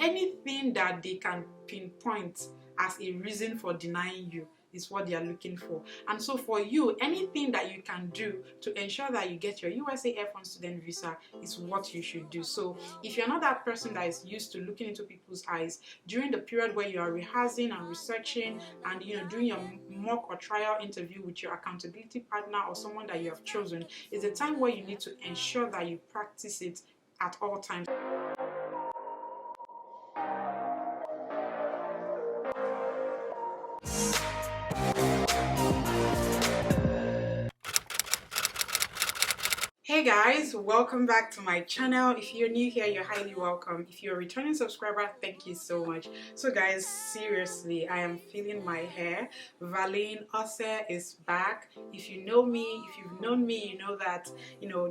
anything that they can pinpoint as a reason for denying you is what they are looking for. And so for you, anything that you can do to ensure that you get your USA F1 student visa is what you should do. So if you're not that person that is used to looking into people's eyes during the period where you are rehearsing and researching and doing your mock or trial interview with your accountability partner or someone that you have chosen, is a time where you need to ensure that you practice it at all times. Hey guys, welcome back to my channel. If you're new here, you're highly welcome. If you're a returning subscriber, thank you so much. So guys, seriously, I am feeling my hair. Valeen is back. If you know me, if you've known me, you know that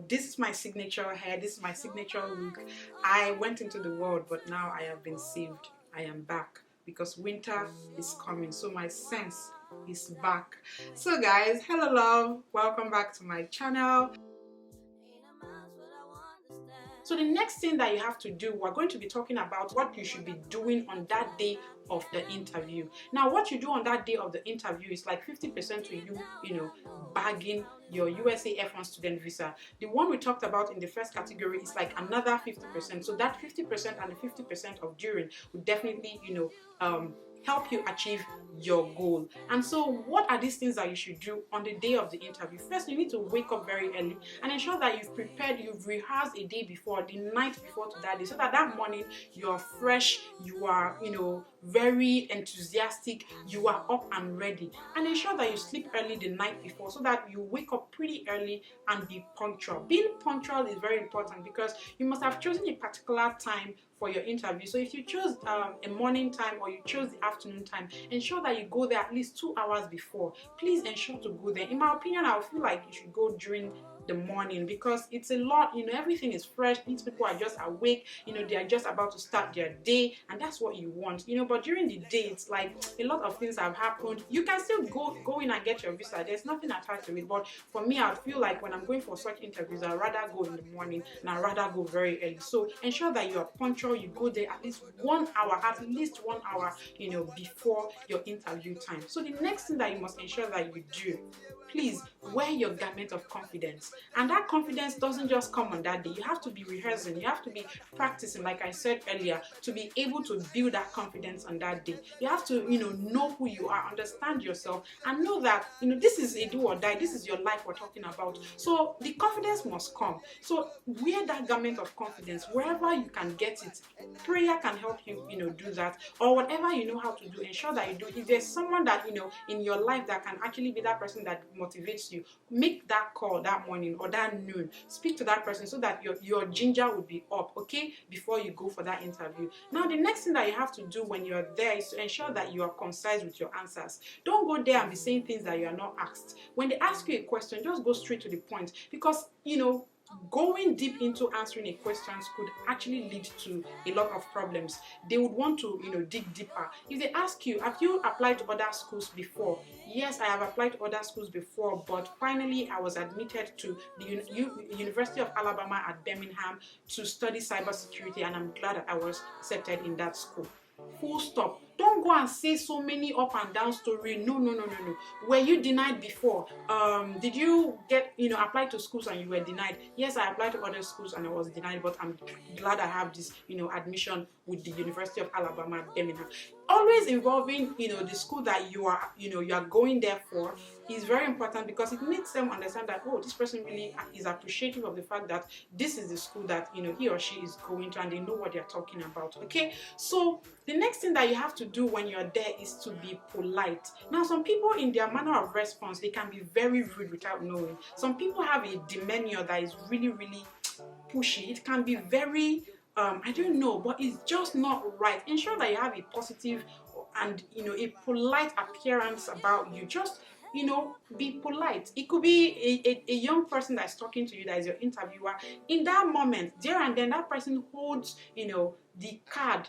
this is my signature hair, this is my signature look. I went into the world, but now I have been saved. I am back because winter is coming, so my sense is back. So guys, hello love, welcome back to my channel. So the next thing that you have to do, we're going to be talking about what you should be doing on that day of the interview. Now, what you do on that day of the interview is like 50% to you, bagging your USA F1 student visa. The one we talked about in the first category is like another 50%. So that 50% and the 50% of during would definitely, help you achieve your goal. And so what are these things that you should do on the day of the interview? First, you need to wake up very early and ensure that you've prepared, you've rehearsed a day before, the night before to that day, so that morning you're fresh, you are very enthusiastic, you are up and ready. And ensure that you sleep early the night before so that you wake up pretty early and be punctual. Being punctual is very important because you must have chosen a particular time for your interview. So if you chose a morning time or you chose the afternoon time, ensure that you go there at least 2 hours before. Please ensure to go there. In my opinion, I feel like you should go during the morning because it's a lot, everything is fresh. These people are just awake, they are just about to start their day, and that's what you want, but during the day it's like a lot of things have happened. You can still go in and get your visa, there's nothing attached to it, but for me, I feel like when I'm going for such interviews, I'd rather go in the morning and I'd rather go very early. So ensure that you are punctual, you go there at least 1 hour, before your interview time. So the next thing that you must ensure that you do, please wear your garment of confidence. And that confidence doesn't just come on that day. You have to be rehearsing, you have to be practicing, like I said earlier, to be able to build that confidence on that day. You have to know who you are, understand yourself, and know that this is a do or die, this is your life we're talking about. So the confidence must come. So wear that garment of confidence wherever you can get it. Prayer can help you do that, or whatever you know how to do, ensure that you do. If there's someone that in your life that can actually be that person that motivates you, make that call that morning or that noon. Speak to that person so that your ginger will be up, okay, before you go for that interview. Now, the next thing that you have to do when you're there is to ensure that you are concise with your answers. Don't go there and be saying things that you are not asked. When they ask you a question, just go straight to the point, because going deep into answering a question could actually lead to a lot of problems. They would want to dig deeper. If they ask you, have you applied to other schools before? Yes, I have applied to other schools before, but finally I was admitted to the University of Alabama at Birmingham to study cybersecurity, and I'm glad that I was accepted in that school. Full stop. Don't go and say so many up and down story. No. Were you denied before? Did you get apply to schools and you were denied? Yes, I applied to other schools and I was denied, but I'm glad I have this admission with the University of Alabama at Birmingham. Always involving the school that you are going there for is very important, because it makes them understand that, oh, this person really is appreciative of the fact that this is the school that he or she is going to, and they know what they're talking about. Okay, so the next thing that you have to do when you're there is to be polite. Now, some people, in their manner of response, they can be very rude without knowing. Some people have a demeanor that is really, really pushy. It can be very I don't know, but it's just not right. Ensure that you have a positive and a polite appearance about you. Just be polite. It could be a young person that's talking to you, that is your interviewer. In that moment, there and then, that person holds the card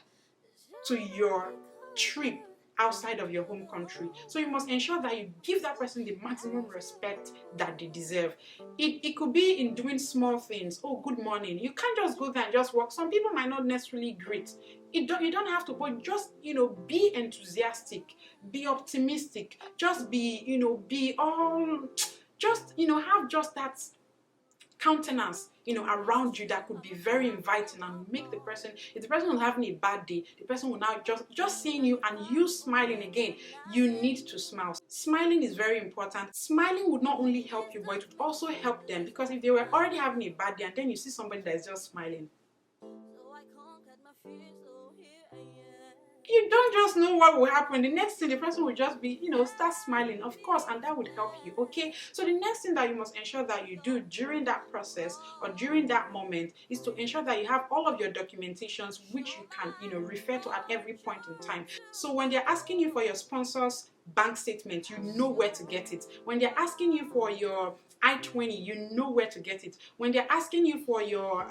to your trip outside of your home country. So you must ensure that you give that person the maximum respect that they deserve. It could be in doing small things. Oh, good morning. You can't just go there and just walk. Some people might not necessarily greet. you don't have to, but just, be enthusiastic, be optimistic, just be, be all, just, have just that countenance, around you that could be very inviting and make the person, if the person is having a bad day, the person will now just seeing you and you smiling again, you need to smile. Smiling is very important. Smiling would not only help you, but it would also help them, because if they were already having a bad day and then you see somebody that is just smiling, you don't just know what will happen. The next thing, the person will just be, start smiling, of course, and that would help you, okay? So the next thing that you must ensure that you do during that process or during that moment is to ensure that you have all of your documentations, which you can, refer to at every point in time. So when they're asking you for your sponsor's bank statement, you know where to get it. When they're asking you for your I-20, you know where to get it. When they're asking you for your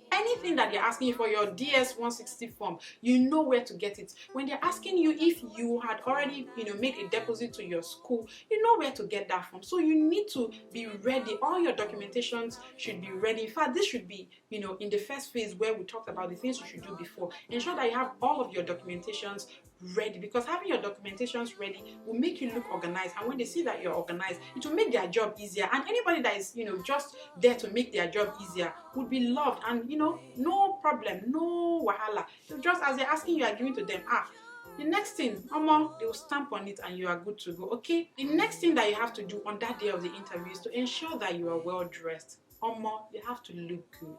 anything that they're asking you for your DS-160 form, you know where to get it. When they're asking you if you had already, made a deposit to your school, you know where to get that from. So you need to be ready. All your documentations should be ready. In fact, this should be, in the first phase where we talked about the things you should do before. Ensure that you have all of your documentations ready, because having your documentations ready will make you look organized, and when they see that you're organized, it will make their job easier. And anybody that is, just there to make their job easier would be loved, and no problem, no wahala. Just as they're asking, you are giving to them. The next thing, they will stamp on it and you are good to go, okay? The next thing that you have to do on that day of the interview is to ensure that you are well dressed. You have to look good.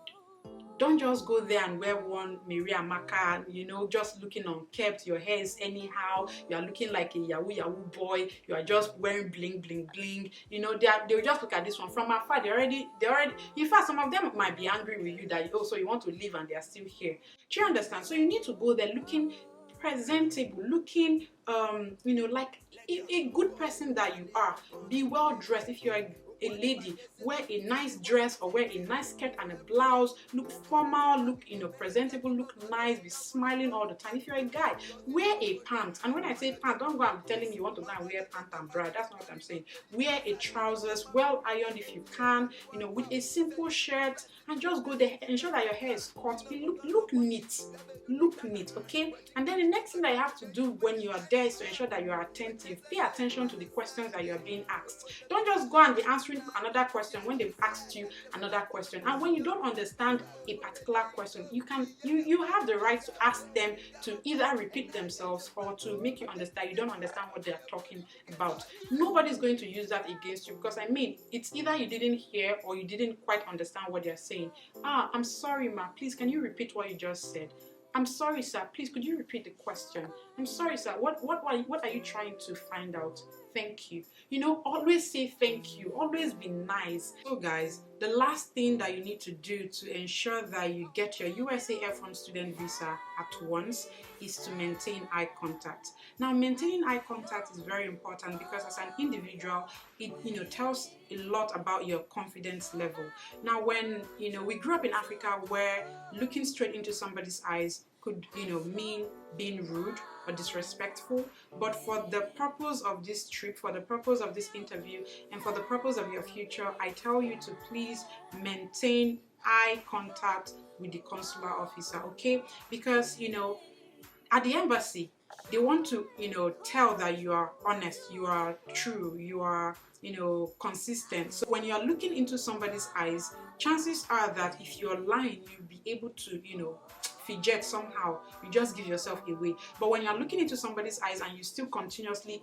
Don't just go there and wear one Maria Maka, just looking unkempt, your hair is anyhow, you are looking like a yahoo boy, you are just wearing bling bling bling. They'll just look at this one from afar. They already, in fact, some of them might be angry with you that so you want to leave and they are still here. Do you understand? So you need to go there looking presentable, looking like a good person that you are. Be well dressed. If you're a lady, wear a nice dress or wear a nice skirt and a blouse. Look formal, look presentable, look nice, be smiling all the time. If you're a guy, wear a pant. And when I say pant, don't go and telling me you want to go and wear pant and bra. That's not what I'm saying. Wear a trousers, well ironed if you can, with a simple shirt, and just go there. Ensure that your hair is cut. Look neat. Look neat, okay? And then the next thing that you have to do when you are there is to ensure that you are attentive. Pay attention to the questions that you are being asked. Don't just go and be answering another question when they've asked you another question. And when you don't understand a particular question, you have the right to ask them to either repeat themselves or to make you understand you don't understand what they are talking about. Nobody's going to use that against you, because it's either you didn't hear or you didn't quite understand what they're saying. I'm sorry, ma, please can you repeat what you just said? I'm sorry, sir, please could you repeat the question? I'm sorry, sir, what are you trying to find out? Thank you. Always say thank you. Always be nice. So guys, the last thing that you need to do to ensure that you get your USA F1 student visa at once is to maintain eye contact. Now, maintaining eye contact is very important, because as an individual, it tells a lot about your confidence level. Now, when we grew up in Africa, where looking straight into somebody's eyes could mean being rude or disrespectful, but for the purpose of this trip, for the purpose of this interview, and for the purpose of your future, I tell you to please maintain eye contact with the consular officer, okay? Because at the embassy, they want to tell that you are honest, you are true, you are consistent. So when you are looking into somebody's eyes, chances are that if you're lying, you'll be able to fidget somehow, you just give yourself away. But when you're looking into somebody's eyes and you still continuously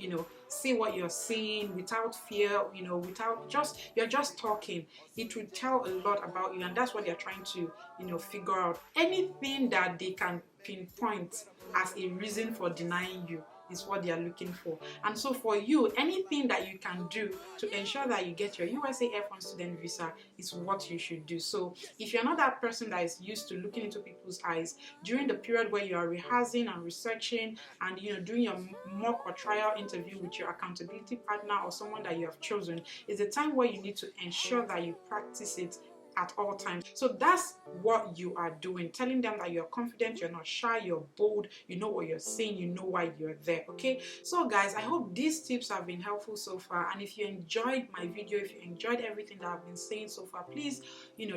say what you're saying without fear, you're just talking, it will tell a lot about you. And that's what they're trying to figure out. Anything that they can pinpoint as a reason for denying you is what they are looking for. And so for you, anything that you can do to ensure that you get your USA F1 student visa is what you should do. So if you're not that person that is used to looking into people's eyes during the period where you are rehearsing and researching and doing your mock or trial interview with your accountability partner or someone that you have chosen, is the time where you need to ensure that you practice it at all times. So that's what you are doing, telling them that you're confident, you're not shy, you're bold, you know what you're saying, you know why you're there. Okay, so guys, I hope these tips have been helpful so far, and if you enjoyed my video, if you enjoyed everything that I've been saying so far, please,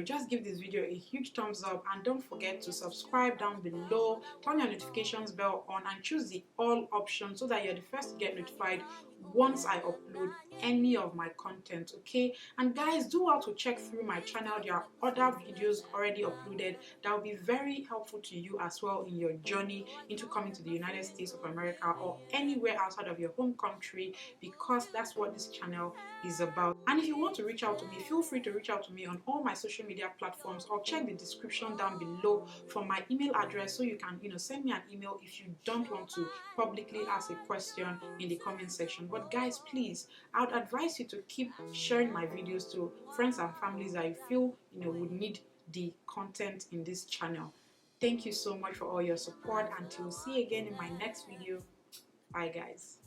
just give this video a huge thumbs up, and don't forget to subscribe down below, turn your notifications bell on, and choose the all option so that you're the first to get notified once I upload any of my content. Okay, and guys, do well to check through my channel. There are other videos already uploaded that will be very helpful to you as well in your journey into coming to the United States of America or anywhere outside of your home country, because that's what this channel is about. And if you want to reach out to me, feel free to reach out to me on all my social media platforms, or check the description down below for my email address, so you can send me an email if you don't want to publicly ask a question in the comment section. But guys, please, I would advise you to keep sharing my videos to friends and families that you feel would need the content in this channel. Thank you so much for all your support. Until we see you again in my next video. Bye guys.